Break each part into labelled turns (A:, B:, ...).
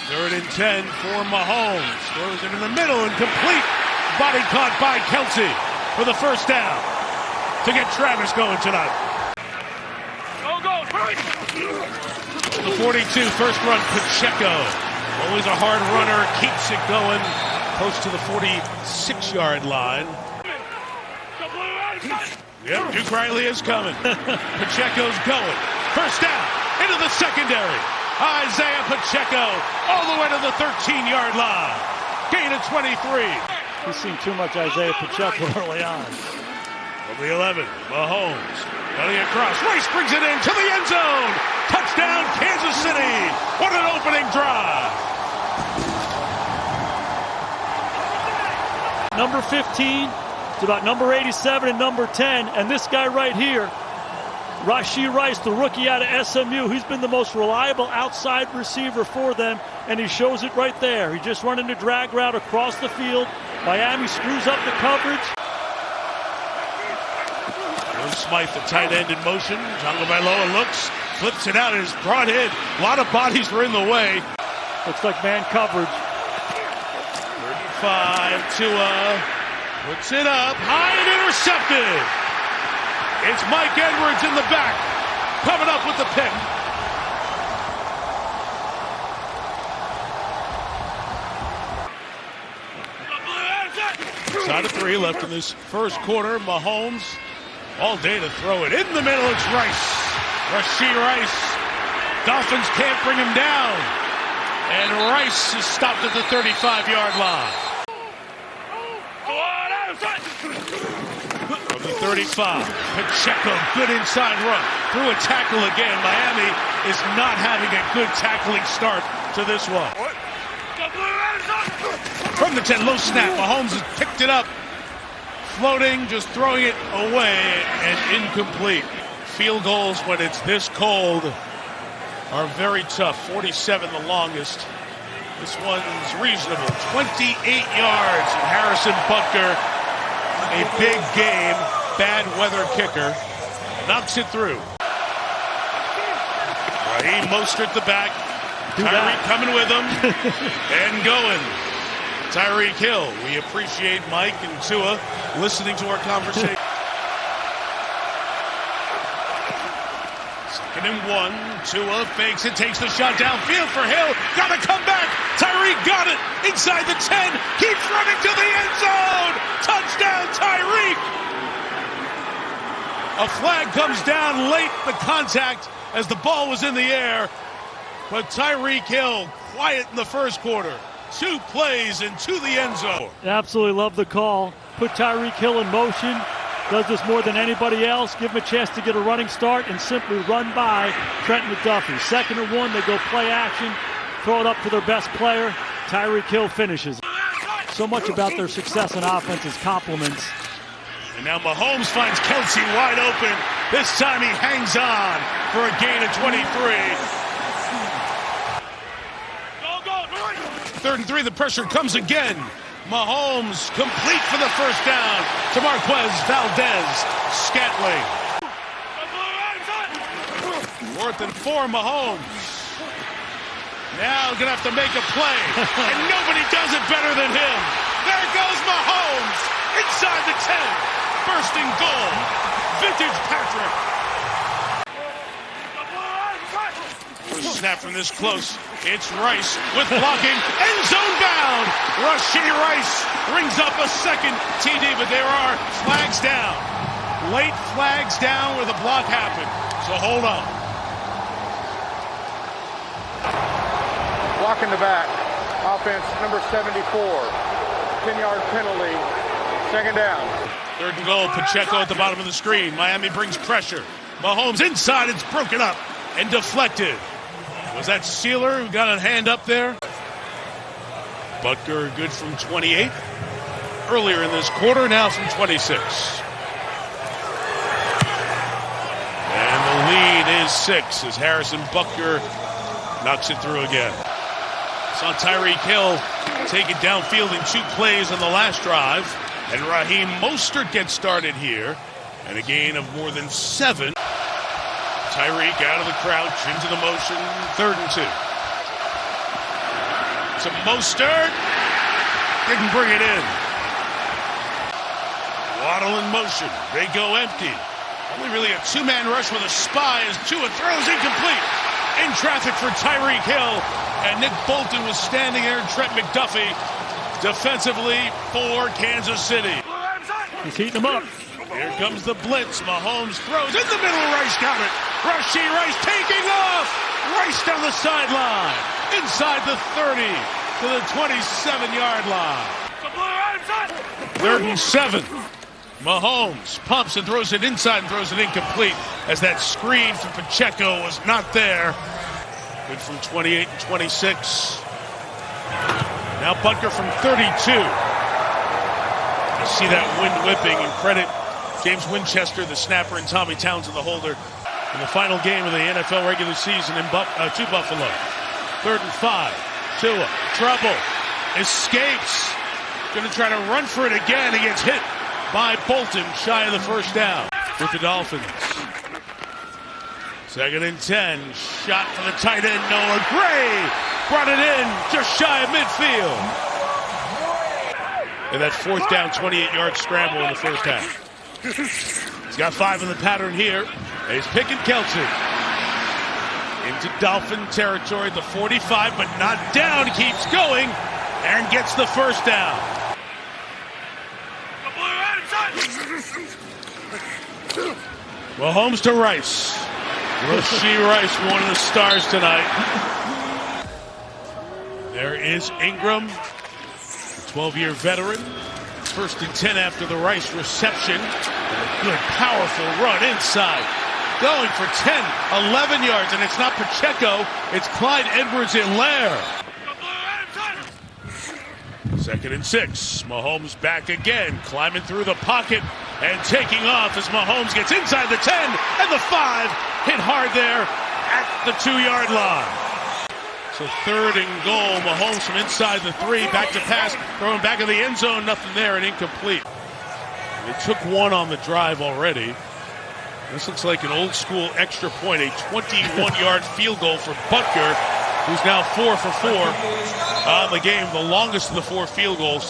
A: Third and 10 for Mahomes. Throws it in the middle and complete. Body caught by Kelsey for the first down to get Travis going tonight. The 42, first run, Pacheco. Always a hard runner, keeps it going close to the 46-yard line. Yep, Duke Riley is coming. Pacheco's going. First down, into the secondary. Isaiah Pacheco all the way to the 13-yard line. Gain of 23.
B: We've seen too much Isaiah Pacheco early on.
A: From the 11, Mahomes cutting across. Rice brings it in to the end zone. Touchdown, Kansas City. What an opening drive.
B: Number 15 to about number 87 and number 10. And this guy right here, Rashee Rice, the rookie out of SMU, he's been the most reliable outside receiver for them, and he shows it right there. He just running the drag route across the field. Miami screws up the coverage.
A: Smythe, the tight end in motion. Tagovailoa looks, flips it out, and is brought in. A lot of bodies were in the way.
B: Looks like man coverage.
A: 35, Tua puts it up, high and intercepted. It's Mike Edwards in the back, coming up with the pick. Side of 3 left in this first quarter. Mahomes all day to throw it. In the middle, it's Rice. Rashee Rice. Dolphins can't bring him down. And Rice is stopped at the 35-yard line. From the 35, Pacheco, good inside run. Through a tackle again. Miami is not having a good tackling start to this one. From the 10, low snap. Mahomes has picked it up. Floating, just throwing it away and incomplete. Field goals when it's this cold are very tough. 47 the longest. This one's reasonable. 28 yards. Harrison Butker, a big game, bad weather kicker, knocks it through. Raheem Mostert the back. Tyreek coming with him and going. Tyreek Hill, we appreciate Mike and Tua listening to our conversation. Second and 1, Tua fakes it, takes the shot downfield for Hill. Gotta come back. Tyreek got it inside the 10, keeps running to the end zone. Touchdown, Tyreek. A flag comes down late, the contact as the ball was in the air. But Tyreek Hill, quiet in the first quarter. 2 plays into the end zone.
B: Absolutely love the call. Put Tyreek Hill in motion. Does this more than anybody else. Give him a chance to get a running start and simply run by Trent McDuffie. Second and 1, they go play action. Throw it up to their best player. Tyreek Hill finishes. So much about their success in offense is compliments.
A: And now Mahomes finds Kelsey wide open. This time he hangs on for a gain of 23. Third and 3, the pressure comes again. Mahomes complete for the first down to Marquez Valdez-Scantling. 4th and 4, Mahomes. Now gonna have to make a play, and nobody does it better than him. There goes Mahomes inside the 10. Bursting goal. Vintage Patrick. Snap from this close. It's Rice with blocking. End zone bound. Rashee Rice brings up a second TD, but there are flags down. Late flags down where the block happened. So hold on.
C: Block in the back. Offense number 74. 10-yard penalty. Second down.
A: Third and goal. Pacheco at the bottom of the screen. Miami brings pressure. Mahomes inside. It's broken up and deflected. Was that Sealer who got a hand up there? Butker good from 28. Earlier in this quarter, now from 26. And the lead is 6 as Harrison Butker knocks it through again. Saw Tyreek Hill take it downfield in 2 plays on the last drive. And Raheem Mostert gets started here. And a gain of more than 7. Tyreek out of the crouch, into the motion, 3rd and 2. To Mostert, didn't bring it in. Waddle in motion, they go empty. Only really a two-man rush with a spy as Tua throws incomplete. In traffic for Tyreek Hill, and Nick Bolton was standing there, and Trent McDuffie defensively for Kansas City.
B: He's heating them up.
A: Here comes the blitz. Mahomes throws in the middle. Rice got it. Rashee Rice taking off. Rice down the sideline. Inside the 30 to the 27-yard line. 3rd and 7. Mahomes pumps and throws it inside and throws it incomplete as that screen from Pacheco was not there. Good from 28 and 26. Now Butker from 32. You see that wind whipping, and credit James Winchester, the snapper, and Tommy Townsend, the holder, in the final game of the NFL regular season to Buffalo. 3rd and 5. Tua, trouble, escapes. Going to try to run for it again. He gets hit by Bolton, shy of the first down with the Dolphins. 2nd and 10. Shot for the tight end, Noah Gray. Brought it in, just shy of midfield. And that 4th down, 28-yard scramble in the first half. He's got 5 in the pattern here. He's picking Kelce. Into Dolphin territory, the 45, but not down. Keeps going and gets the first down. Mahomes to Rice. Rashee Rice, one of the stars tonight. There is Ingram, 12-year veteran. 1st and 10 after the Rice reception. And a good, powerful run inside. Going for 10, 11 yards, and it's not Pacheco, it's Clyde Edwards-Helaire. 2nd and 6. Mahomes back again, climbing through the pocket and taking off as Mahomes gets inside the 10 and the 5. Hit hard there at the 2-yard line. So 3rd and goal. Mahomes from inside the 3, back to pass, throwing back in the end zone, nothing there, and incomplete. They took 1 on the drive already. This looks like an old school extra point, a 21-yard field goal for Butker, who's now 4 for 4 on the game, the longest of the 4 field goals.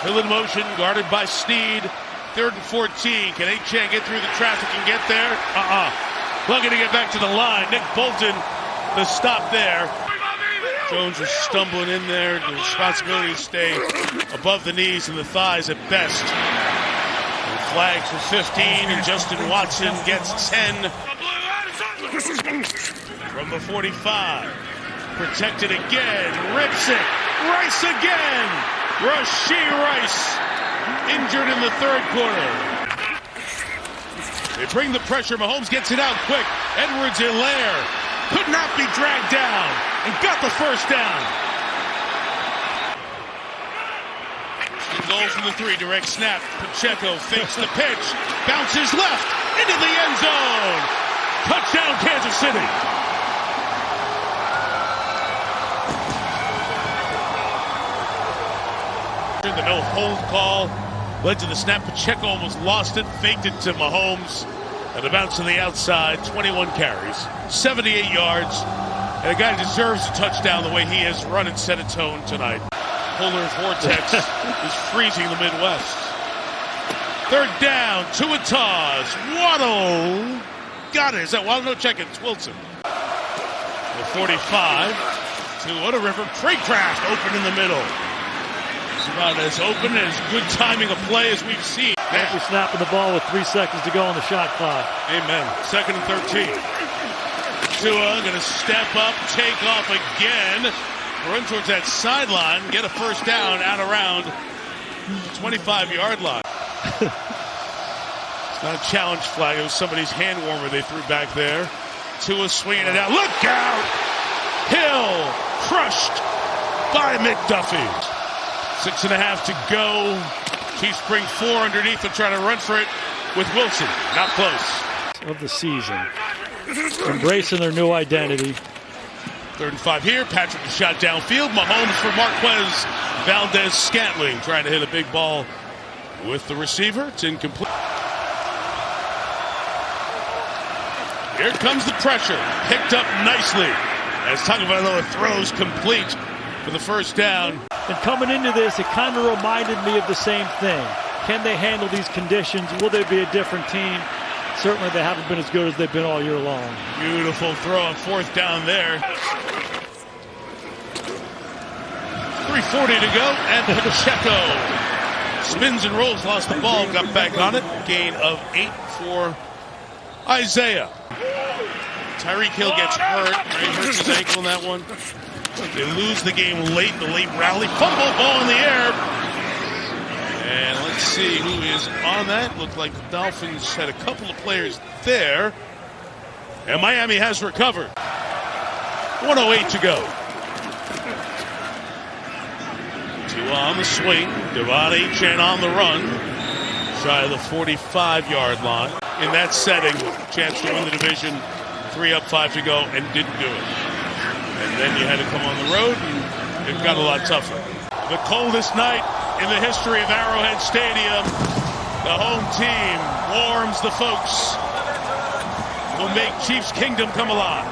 A: Hill in motion, guarded by Snead. 3rd and 14. Can Achane get through the traffic and get there? Plugging to get back to the line. Nick Bolton, the stop there. Jones was stumbling in there. The responsibility to stay above the knees and the thighs at best. And flags for 15, and Justin Watson gets 10 from the 45. Protected again. Rips it. Rice again. Rashee Rice injured in the 3rd quarter. They bring the pressure. Mahomes gets it out quick. Edwards-Helaire could not be dragged down and got the first down. Goal from the 3, direct snap. Pacheco fakes the pitch, bounces left into the end zone. Touchdown, Kansas City. The no hold call led to the snap. Pacheco almost lost it, faked it to Mahomes, and a bounce to the outside. 21 carries, 78 yards, and a guy deserves a touchdown the way he has run and set a tone tonight. Polar vortex is freezing the Midwest. 3rd down, Tua. Waddle got it. Is that Waddle? No, check it. It's Wilson. The 45. Tua to River. Trey Craft open in the middle. It's about as open and as good timing of play as we've seen.
B: After snapping the ball with 3 seconds to go on the shot clock.
A: Amen. 2nd and 13. Tua going to step up, take off again, run towards that sideline, get a first down out around the 25-yard line. It's not a challenge flag. It was somebody's hand warmer they threw back there. Tua swinging it out. Look out! Hill crushed by McDuffie. 6.5 to go. Chiefs bring 4 underneath. They'll try to run for it with Wilson. Not close.
B: Of the season. Embracing their new identity.
A: 3rd and 5 here. Patrick is shot downfield. Mahomes for Marquez Valdez-Scantling. Trying to hit a big ball with the receiver. It's incomplete. Here comes the pressure. Picked up nicely as Tagovailoa throws complete for the first down.
B: And coming into this, it kind of reminded me of the same thing. Can they handle these conditions? Will they be a different team? Certainly they haven't been as good as they've been all year long.
A: Beautiful throw on fourth down there. 3:40 to go, and Pacheco spins and rolls, lost the ball, got back on it. Gain of 8 for Isaiah. Tyreek Hill gets hurt. Right, hurts his ankle in that one. They lose the game late, the late rally. Fumble, ball in the air. And let's see who is on that. Looked like the Dolphins had a couple of players there. And Miami has recovered. 1:08 to go. Tua on the swing. Devon Achane on the run. Shy of the 45-yard line. In that setting, chance to win the division. 3 up, 5 to go, and didn't do it. And then you had to come on the road, and it got a lot tougher. The coldest night in the history of Arrowhead Stadium. The home team warms the folks. Will make Chiefs Kingdom come alive.